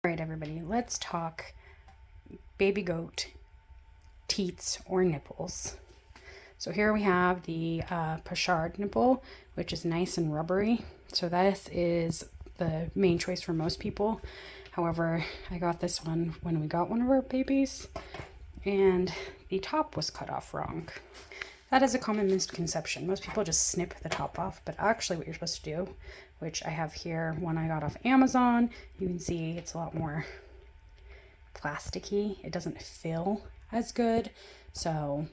All right, everybody, let's talk baby goat teats or nipples. So here we have the Pochard nipple, which is nice and rubbery. So this is the main choice for most people. However, I got this one when we got one of our babies, and the top was cut off wrong. That is a common misconception. Most people just snip the top off, but actually what you're supposed to do, which I have here, one I got off Amazon, you can see it's a lot more plasticky. It doesn't feel as good, so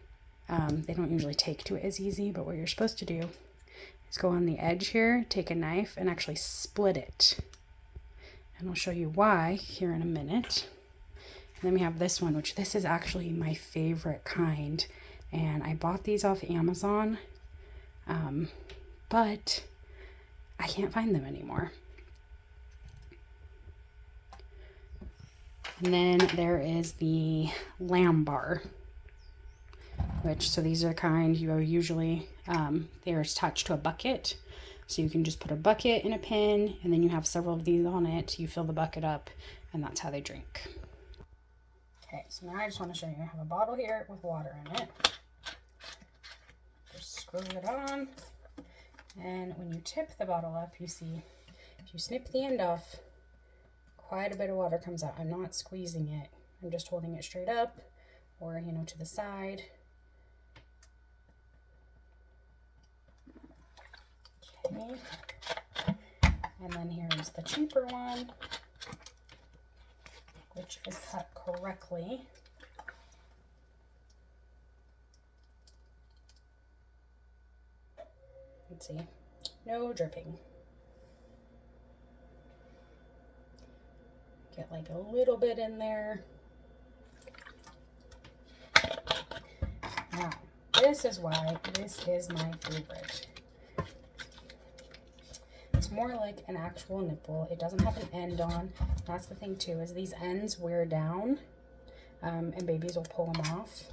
they don't usually take to it as easy. But what you're supposed to do is go on the edge here, take a knife, and actually split it. And I'll show you why here in a minute. And then we have this one, which this is actually my favorite kind. And I bought these off Amazon, but I can't find them anymore. And then there is the lamb bar, which, so these are the kind you usually, they're attached to a bucket. So you can just put a bucket in a pin, and then you have several of these on it. You fill the bucket up, and that's how they drink. Okay, so now I just want to show you. I have a bottle here with water in it. Just screw it on, and when you tip the bottle up, you see, if you snip the end off, quite a bit of water comes out. I'm not squeezing it. I'm just holding it straight up or, you know, to the side. Okay. And then here's the cheaper one, which is cut correctly. Let's see. No dripping. Get like a little bit in there. Now, this is why this is my favorite. It's more like an actual nipple. It doesn't have an end on. That's the thing too, is these ends wear down, and babies will pull them off.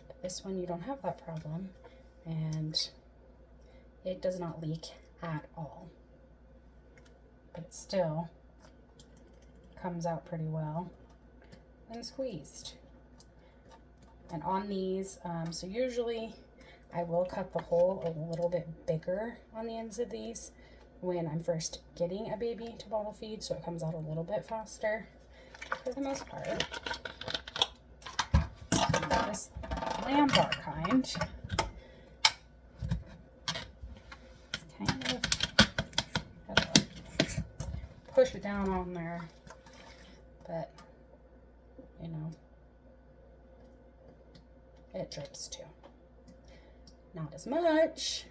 But this one, you don't have that problem, and it does not leak at all. But it still comes out pretty well and squeezed. And on these, so usually I will cut the hole a little bit bigger on the ends of these when I'm first getting a baby to bottle feed, so it comes out a little bit faster. For the most part, this lamb bar kind, it's kind of push it down on there, but you know, it drips too. Not as much.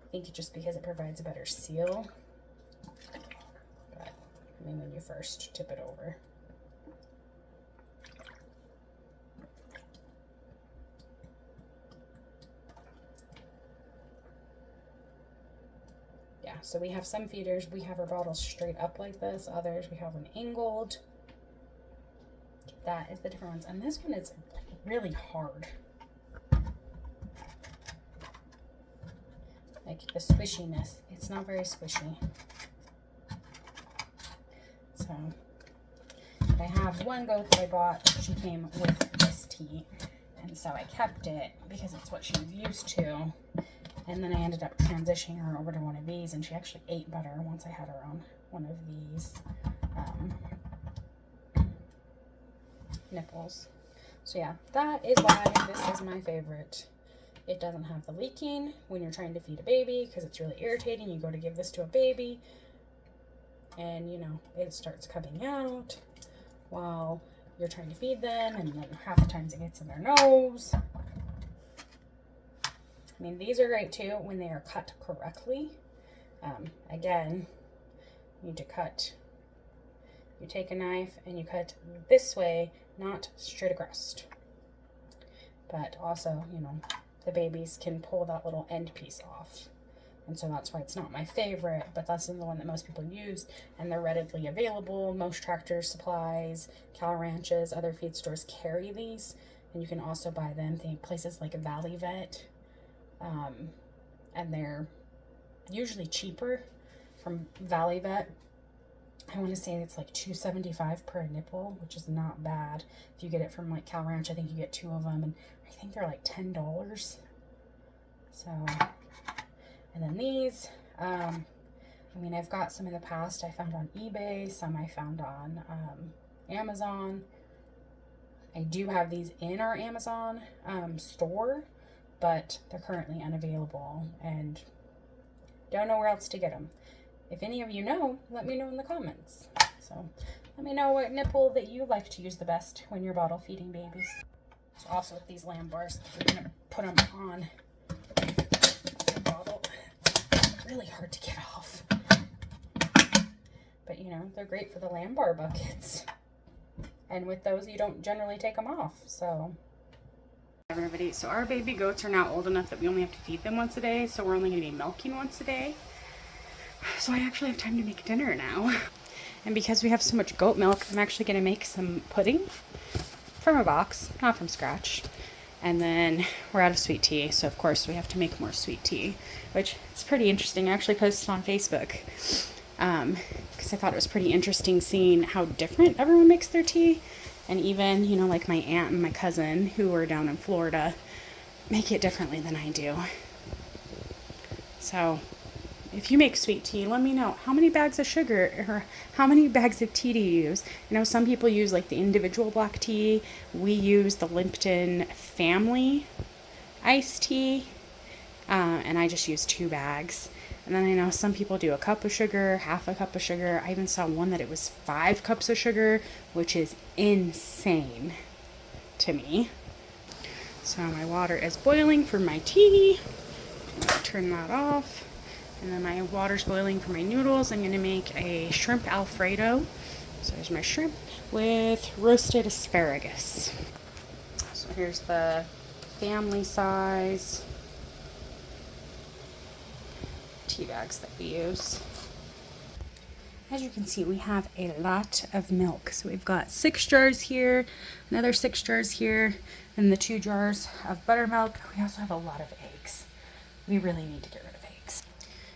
I think just because it provides a better seal. But I mean, when you first tip it over. Yeah, so we have some feeders, we have our bottles straight up like this. Others, we have them angled. That is the different ones. And this one is really hard. Like the squishiness, it's not very squishy. So, I have one goat that I bought. She came with this teat, and so I kept it because it's what she was used to. And then I ended up transitioning her over to one of these, and she actually ate better once I had her on one of these nipples. So yeah, that is why this is my favorite. It doesn't have the leaking when you're trying to feed a baby, because it's really irritating. You go to give this to a baby and, you know, it starts coming out while you're trying to feed them, and then half the times it gets in their nose. I mean, these are great too when they are cut correctly. Again, you need to cut. You take a knife and you cut this way, not straight across. But also, you know, the babies can pull that little end piece off. And so that's why it's not my favorite, but that's the one that most people use, and they're readily available. Most Tractor Supplies, Cal Ranches, other feed stores carry these, and you can also buy them. They places like Valley Vet, and they're usually cheaper from Valley Vet. I want to say it's like $2.75 per nipple, which is not bad. If you get it from like Cal Ranch, I think you get 2 of them, and I think they're like $10. So, and then these, I mean, I've got some in the past I found on eBay, some I found on Amazon. I do have these in our Amazon store, but they're currently unavailable and don't know where else to get them. If any of you know, let me know in the comments. So let me know what nipple that you like to use the best when you're bottle feeding babies. So also with these lamb bars, we're gonna put them on the bottle. Really hard to get off. But you know, they're great for the lamb bar buckets. And with those, you don't generally take them off, so. Everybody, so our baby goats are now old enough that we only have to feed them once a day, so we're only gonna be milking once a day. So I actually have time to make dinner now. And because we have so much goat milk, I'm actually gonna make some pudding from a box, not from scratch. And then we're out of sweet tea, so of course we have to make more sweet tea, which is pretty interesting. I actually posted on Facebook because I thought it was pretty interesting seeing how different everyone makes their tea. And even, you know, like my aunt and my cousin who are down in Florida make it differently than I do. So if you make sweet tea, let me know how many bags of sugar or how many bags of tea do you use. You know, some people use like the individual black tea. We use the Lipton family iced tea, and I just use 2 bags. And then I know some people do a cup of sugar, half a cup of sugar. I even saw one that it was 5 cups of sugar, which is insane to me. So my water is boiling for my tea. I'm gonna turn that off. And then my water's boiling for my noodles. I'm gonna make a shrimp Alfredo. So there's my shrimp with roasted asparagus. So here's the family size tea bags that we use. As you can see, we have a lot of milk. So we've got 6 jars here, another 6 jars here, and the 2 jars of buttermilk. We also have a lot of eggs. We really need to get rid of eggs.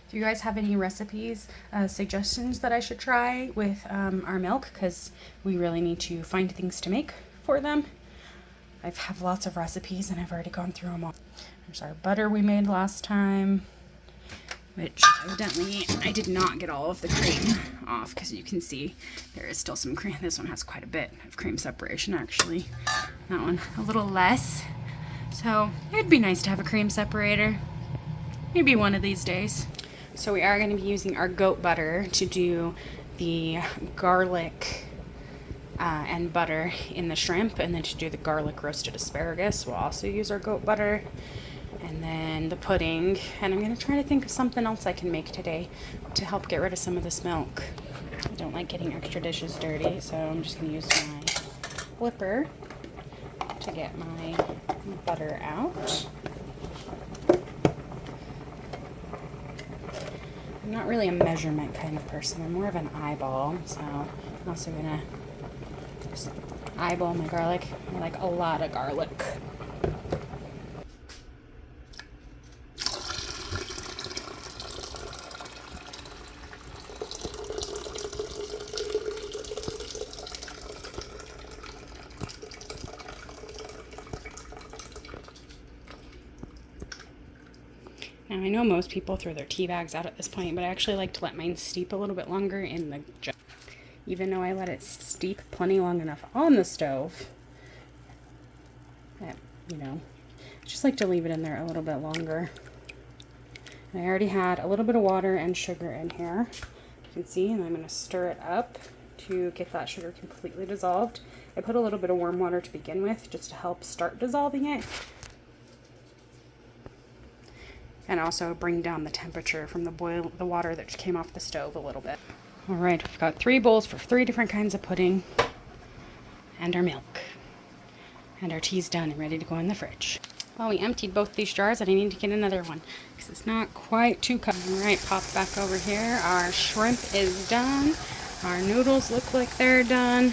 If you guys have any recipes, suggestions that I should try with our milk, because we really need to find things to make for them. I have lots of recipes and I've already gone through them all. There's our butter we made last time, which evidently I did not get all of the cream off, because you can see there is still some cream. This one has quite a bit of cream separation actually. That one a little less. So it'd be nice to have a cream separator. Maybe one of these days. So we are going to be using our goat butter to do the garlic and butter in the shrimp, and then to do the garlic roasted asparagus we'll also use our goat butter. And then the pudding, and I'm going to try to think of something else I can make today to help get rid of some of this milk. I don't like getting extra dishes dirty, so I'm just going to use my flipper to get my butter out. I'm not really a measurement kind of person. I'm more of an eyeball, so I'm also going to just eyeball my garlic. I like a lot of garlic. Now, I know most people throw their tea bags out at this point, but I actually like to let mine steep a little bit longer in the jug. Even though I let it steep plenty long enough on the stove, you know, I just like to leave it in there a little bit longer. And I already had a little bit of water and sugar in here, you can see, and I'm going to stir it up to get that sugar completely dissolved. I put a little bit of warm water to begin with, just to help start dissolving it. And also bring down the temperature from the water that came off the stove a little bit. All right, we've got 3 bowls for 3 different kinds of pudding, and our milk. And our tea's done and ready to go in the fridge. Well, we emptied both these jars, and I need to get another one because it's not quite 2 cups. All right, pop back over here. Our shrimp is done. Our noodles look like they're done.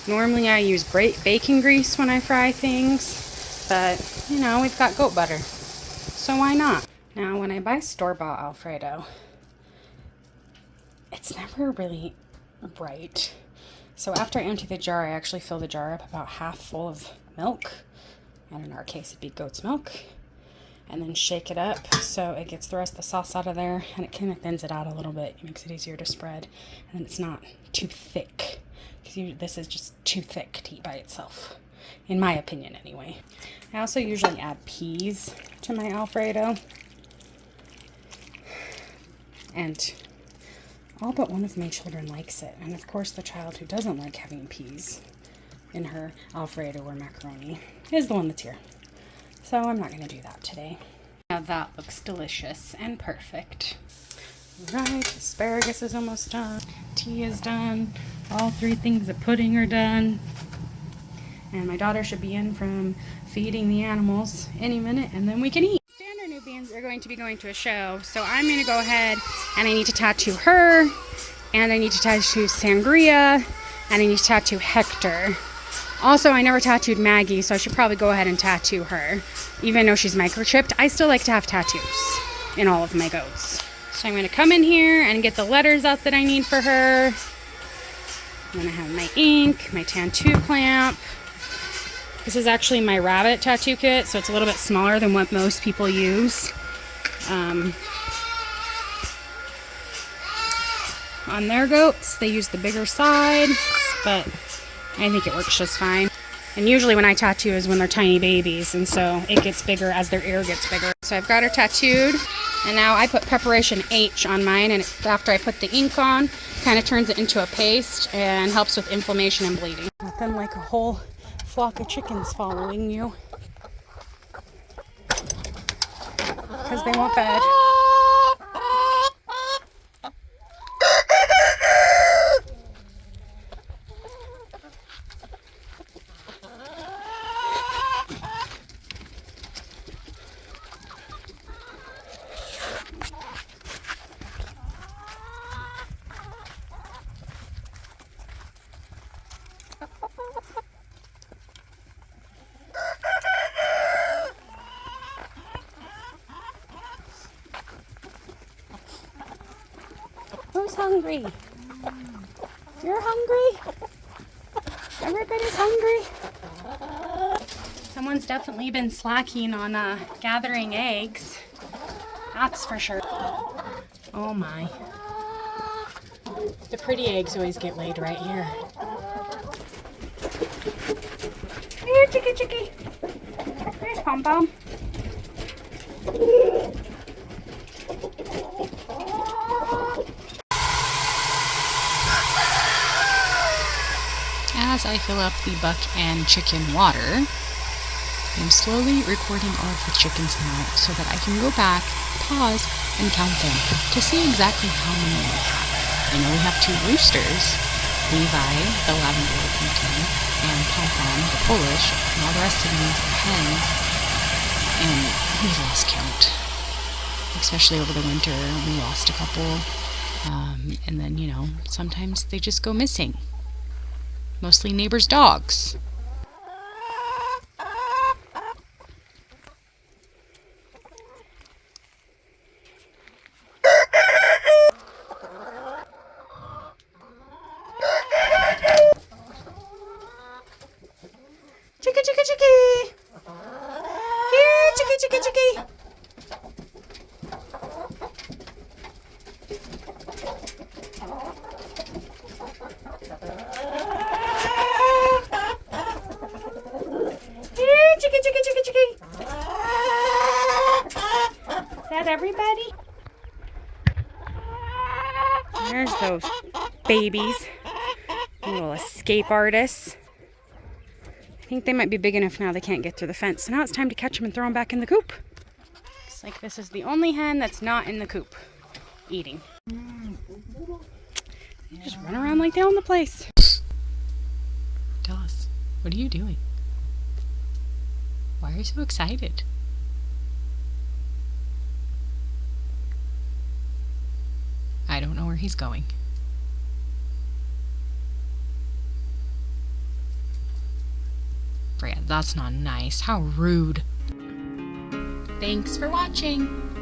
Normally I use bacon grease when I fry things, but you know, we've got goat butter, so why not? Now, when I buy store-bought Alfredo, it's never really right. So after I empty the jar, I actually fill the jar up about half full of milk. And in our case, it'd be goat's milk. And then shake it up so it gets the rest of the sauce out of there, and it kind of thins it out a little bit. It makes it easier to spread, and then it's not too thick. Because this is just too thick to eat by itself, in my opinion anyway. I also usually add peas to my Alfredo. And all but one of my children likes it. And of course the child who doesn't like having peas in her Alfredo or macaroni is the one that's here. So I'm not going to do that today. Now that looks delicious and perfect. Right, asparagus is almost done. Tea is done. All 3 things of pudding are done. And my daughter should be in from feeding the animals any minute, and then we can eat. Standard Nubians are going to be going to a show, so I'm going to go ahead and I need to tattoo her, and I need to tattoo Sangria, and I need to tattoo Hector. Also, I never tattooed Maggie, so I should probably go ahead and tattoo her. Even though she's microchipped, I still like to have tattoos in all of my goats. So I'm going to come in here and get the letters out that I need for her. I'm going to have my ink, my tattoo clamp. This is actually my rabbit tattoo kit, so it's a little bit smaller than what most people use. On their goats, they use the bigger side, but I think it works just fine. And usually when I tattoo is when they're tiny babies, and so it gets bigger as their ear gets bigger. So I've got her tattooed, and now I put preparation H on mine, and after I put the ink on, kind of turns it into a paste and helps with inflammation and bleeding. Nothing like a whole flock of chickens following you, because they want fed. Who's hungry? You're hungry? Everybody's hungry? Someone's definitely been slacking on gathering eggs. That's for sure. Oh my. The pretty eggs always get laid right here. Here, chickie, chickie. There's Pom Pom. As I fill up the buck and chicken water, I'm slowly recording all of the chickens now so that I can go back, pause, and count them to see exactly how many we have. I know we have 2 roosters, Levi, the lavender pumpkin, and Pom Pom, the Polish, and all the rest of these are hens, and we lost count. Especially over the winter, we lost a couple, and then, you know, sometimes they just go missing. Mostly neighbors' dogs. Chickie, chickie, chickie! Here, chickie, chickie, chickie! Here, chickie, chickie, chickie, chickie! Is that everybody? There's those babies. Little escape artists. I think they might be big enough now they can't get through the fence. So now it's time to catch them and throw them back in the coop. Looks like this is the only hen that's not in the coop eating. They just run around like they own the place. Tell us, what are you doing? Why are you so excited? I don't know where he's going. Freya, that's not nice. How rude. Thanks for watching.